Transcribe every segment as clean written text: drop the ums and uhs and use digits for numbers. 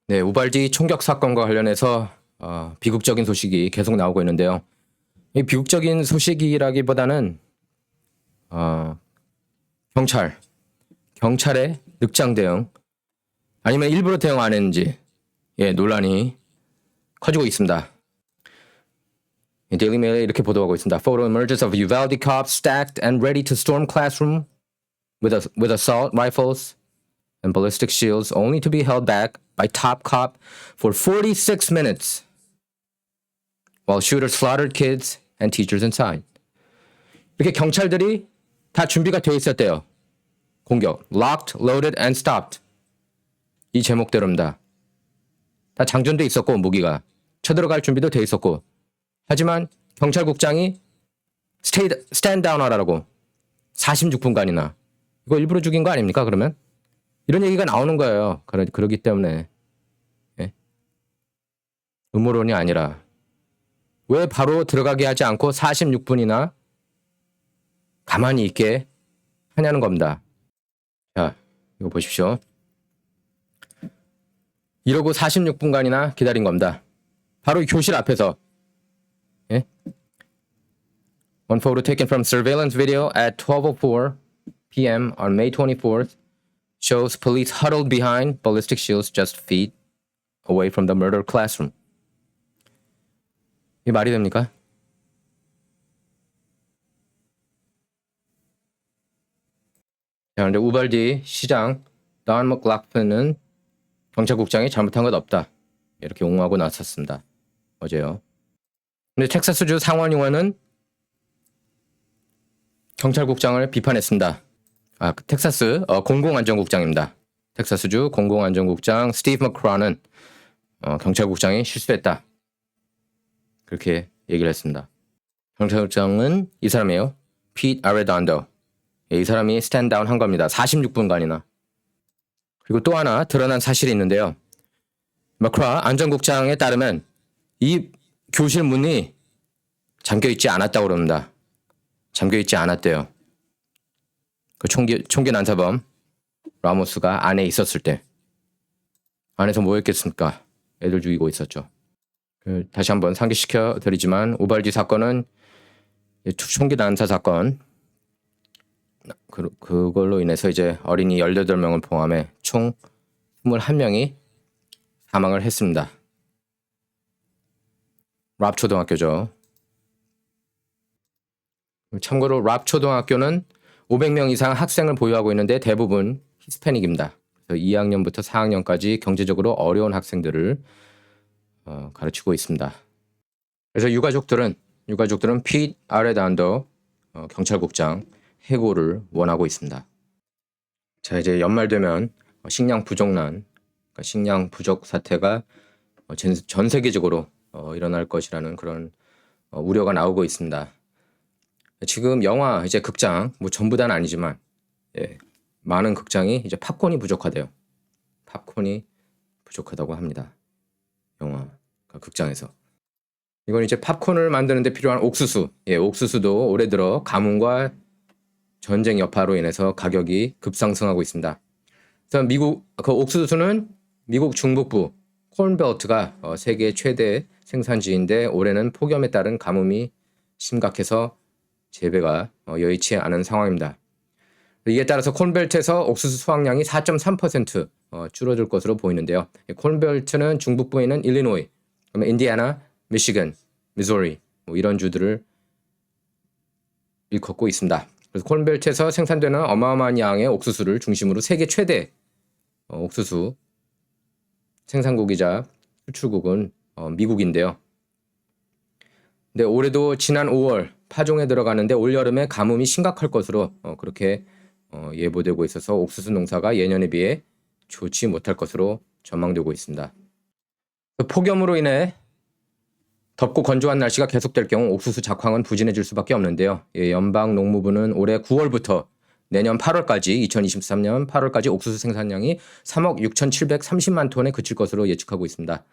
네, 우발디 총격 사건과 관련해서 비극적인 소식이 계속 나오고 있는데요. 이 비극적인 소식이라기보다는 어, 경찰의 늑장 대응 아니면 일부러 대응 안 했는지 논란이 커지고 있습니다. 데일리 메일에 이렇게 보도하고 있습니다. Photo emerges of Uvalde cops stacked and ready to storm classroom with assault rifles and ballistic shields only to be held back by top cop for 46 minutes while shooters slaughtered kids and teachers inside. 이렇게 경찰들이 다 준비가 되어 있었대요. 공격. Locked, loaded, and stopped. 이 제목대로입니다. 다 장전돼 있었고 무기가 쳐들어갈 준비도 돼 있었고 하지만 경찰국장이 stand down 하라고 46분간이나 이거 일부러 죽인 거 아닙니까 그러면? 이런 얘기가 나오는 거예요. 그러기 때문에 음모론이 아니라 왜 바로 들어가게 하지 않고 46분이나 가만히 있게 하냐는 겁니다. 자, 이거 보십시오. 이러고 46분간이나 기다린 겁니다. 바로 교실 앞에서. One photo taken from surveillance video at 12:04 p.m. on May 24th shows police huddled behind ballistic shields just feet away from the murder classroom. 이게 말이 됩니까? 자, 그런데 우발디 시장 던 맥락프는 경찰국장이 잘못한 것 없다. 이렇게 옹호하고 나섰습니다. 어제요. 근데 텍사스주 상원의원은 경찰국장을 비판했습니다. 텍사스 공공안전국장입니다. 텍사스주 공공안전국장 스티브 머크라는 경찰국장이 실수했다. 그렇게 얘기를 했습니다. 경찰국장은 이 사람이에요. 피트 아레단도. 이 사람이 스탠다운 한 겁니다. 46분간이나. 그리고 또 하나 드러난 사실이 있는데요. 머크라 안전국장에 따르면 이 교실 문이 잠겨있지 않았다고 그럽니다. 잠겨있지 않았대요. 그 총기 난사범 라모스가 안에 있었을 때 안에서 뭐 했겠습니까? 애들 죽이고 있었죠. 다시 한번 상기시켜 드리지만 우발디 사건은 총기 난사 사건 그걸로 인해서 이제 어린이 18명을 포함해 총 21명이 사망을 했습니다. 랍 초등학교죠. 참고로 랍 초등학교는 500명 이상 학생을 보유하고 있는데 대부분 히스패닉입니다. 그래서 2학년부터 4학년까지 경제적으로 어려운 학생들을 가르치고 있습니다. 그래서 유가족들은 피트 아레단도 경찰국장 해고를 원하고 있습니다. 자, 이제 연말 되면 식량 부족난, 그러니까 식량 부족 사태가 전 세계적으로 일어날 것이라는 그런 우려가 나오고 있습니다. 지금 영화 이제 극장 뭐 전부 다는 아니지만 많은 극장이 이제 팝콘이 부족하대요. 팝콘이 부족하다고 합니다. 영화 극장에서. 이건 이제 팝콘을 만드는데 필요한 옥수수. 옥수수도 올해 들어 가뭄과 전쟁 여파로 인해서 가격이 급상승하고 있습니다. 그래서 그 옥수수는 미국 중북부 콘벨트가 세계 최대 생산지인데 올해는 폭염에 따른 가뭄이 심각해서 재배가 여의치 않은 상황입니다. 이에 따라서 콘벨트에서 옥수수 수확량이 4.3% 줄어들 것으로 보이는데요. 콘벨트는 중북부에 있는 일리노이, 인디애나, 미시건, 미소리 이런 주들을 일컫고 있습니다. 그래서 콘벨트에서 생산되는 어마어마한 양의 옥수수를 중심으로 세계 최대 옥수수 생산국이자 수출국은 미국인데요. 근데 올해도 지난 5월 파종에 들어가는데 올여름에 가뭄이 심각할 것으로 그렇게 예보되고 있어서 옥수수 농사가 예년에 비해 좋지 못할 것으로 전망되고 있습니다. 폭염으로 인해 덥고 건조한 날씨가 계속될 경우 옥수수 작황은 부진해질 수밖에 없는데요. 연방 농무부는 올해 9월부터 내년 8월까지 2023년 8월까지 옥수수 생산량이 3억 6,730만 톤에 그칠 것으로 예측하고 있습니다.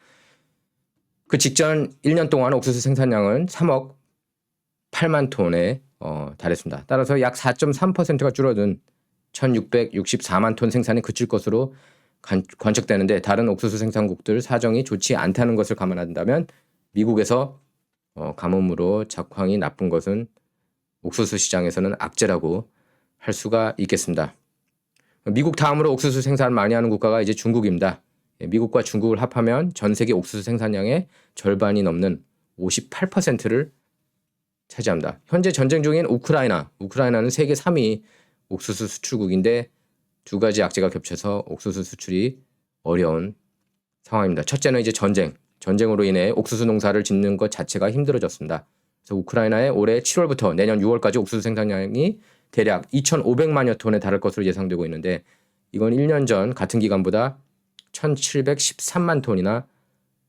그 직전 1년 동안 옥수수 생산량은 3억 8만 톤에 달했습니다. 따라서 약 4.3%가 줄어든 1,664만 톤 생산이 그칠 것으로 관측되는데 다른 옥수수 생산국들 사정이 좋지 않다는 것을 감안한다면 미국에서 가뭄으로 작황이 나쁜 것은 옥수수 시장에서는 악재라고 할 수가 있겠습니다. 미국 다음으로 옥수수 생산을 많이 하는 국가가 이제 중국입니다. 미국과 중국을 합하면 전 세계 옥수수 생산량의 절반이 넘는 58%를 차지합니다. 현재 전쟁 중인 우크라이나는 세계 3위 옥수수 수출국인데 두 가지 악재가 겹쳐서 옥수수 수출이 어려운 상황입니다. 첫째는 이제 전쟁으로 인해 옥수수 농사를 짓는 것 자체가 힘들어졌습니다. 그래서 우크라이나의 올해 7월부터 내년 6월까지 옥수수 생산량이 대략 2,500만여 톤에 달할 것으로 예상되고 있는데 이건 1년 전 같은 기간보다 1,713만 톤이나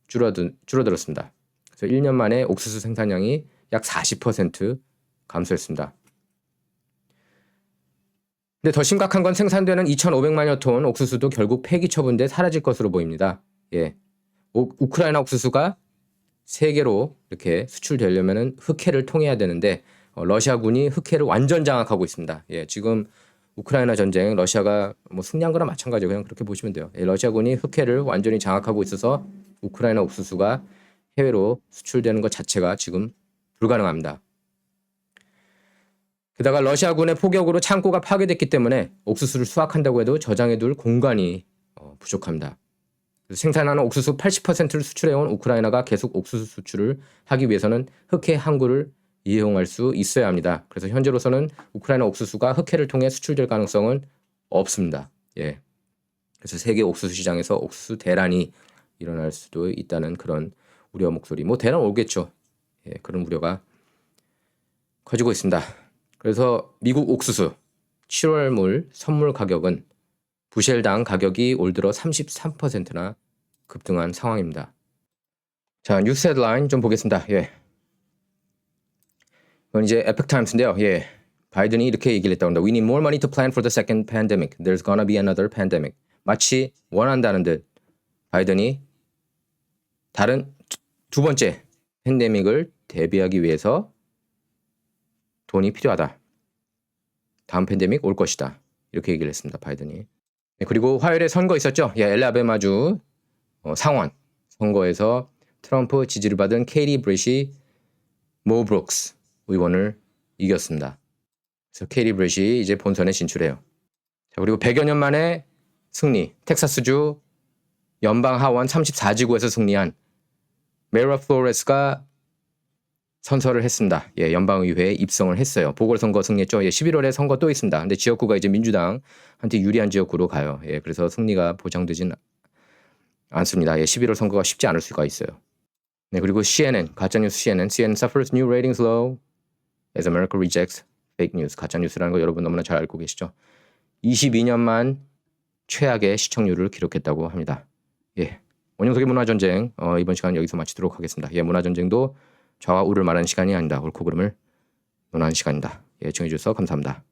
줄어들었습니다. 그래서 1년 만에 옥수수 생산량이 약 40% 감소했습니다. 근데 더 심각한 건 생산되는 2,500만여 톤 옥수수도 결국 폐기 처분돼 사라질 것으로 보입니다. 예. 우크라이나 옥수수가 세계로 이렇게 수출되려면은 흑해를 통해야 되는데 러시아군이 흑해를 완전 장악하고 있습니다. 예, 지금 우크라이나 전쟁 러시아가 뭐 승리한 거나 마찬가지예요. 그냥 그렇게 보시면 돼요. 예, 러시아군이 흑해를 완전히 장악하고 있어서 우크라이나 옥수수가 해외로 수출되는 것 자체가 지금 불가능합니다. 게다가 러시아군의 포격으로 창고가 파괴됐기 때문에 옥수수를 수확한다고 해도 저장해둘 공간이 부족합니다. 생산하는 옥수수 80%를 수출해온 우크라이나가 계속 옥수수 수출을 하기 위해서는 흑해 항구를 이용할 수 있어야 합니다. 그래서 현재로서는 우크라이나 옥수수가 흑해를 통해 수출될 가능성은 없습니다. 예. 그래서 세계 옥수수 시장에서 옥수수 대란이 일어날 수도 있다는 그런 우려 목소리. 뭐 대란 오겠죠. 예, 그런 우려가 커지고 있습니다. 그래서 미국 옥수수 7월물 선물 가격은 부셸당 가격이 올 들어 33%나 급등한 상황입니다. 자, 뉴스 헤드라인 좀 보겠습니다. 예. 이건 이제 에픽타임스인데요. 예. 바이든이 이렇게 얘기를 했다고 합니다. We need more money to plan for the second pandemic. There's gonna be another pandemic. 마치 원한다는 듯 바이든이 다른 두 번째 팬데믹을 대비하기 위해서 돈이 필요하다. 다음 팬데믹 올 것이다. 이렇게 얘기를 했습니다. 바이든이. 그리고 화요일에 선거 있었죠. 예, 엘라베마주 상원 선거에서 트럼프 지지를 받은 케이티 브렛이 모 브룩스 의원을 이겼습니다. 그래서 케이티 브렛이 이제 본선에 진출해요. 자, 그리고 100여 년 만에 승리. 텍사스주 연방 하원 34지구에서 승리한 메라 플로레스가 선서를 했습니다. 예, 연방의회에 입성을 했어요. 보궐선거 승리했죠. 예, 11월에 선거 또 있습니다. 근데 지역구가 이제 민주당한테 유리한 지역구로 가요. 예, 그래서 승리가 보장되진 않습니다. 예, 11월 선거가 쉽지 않을 수가 있어요. 네, 그리고 CNN, 가짜뉴스 CNN suffers new ratings low as America rejects fake news. 가짜뉴스라는 거 여러분 너무나 잘 알고 계시죠? 22년만 최악의 시청률을 기록했다고 합니다. 예, 원영석의 문화전쟁 이번 시간 여기서 마치도록 하겠습니다. 예, 문화전쟁도 좌와 우를 말하는 시간이 아니다. 옳고 그름을 논하는 시간입니다. 예, 청해주셔서 감사합니다.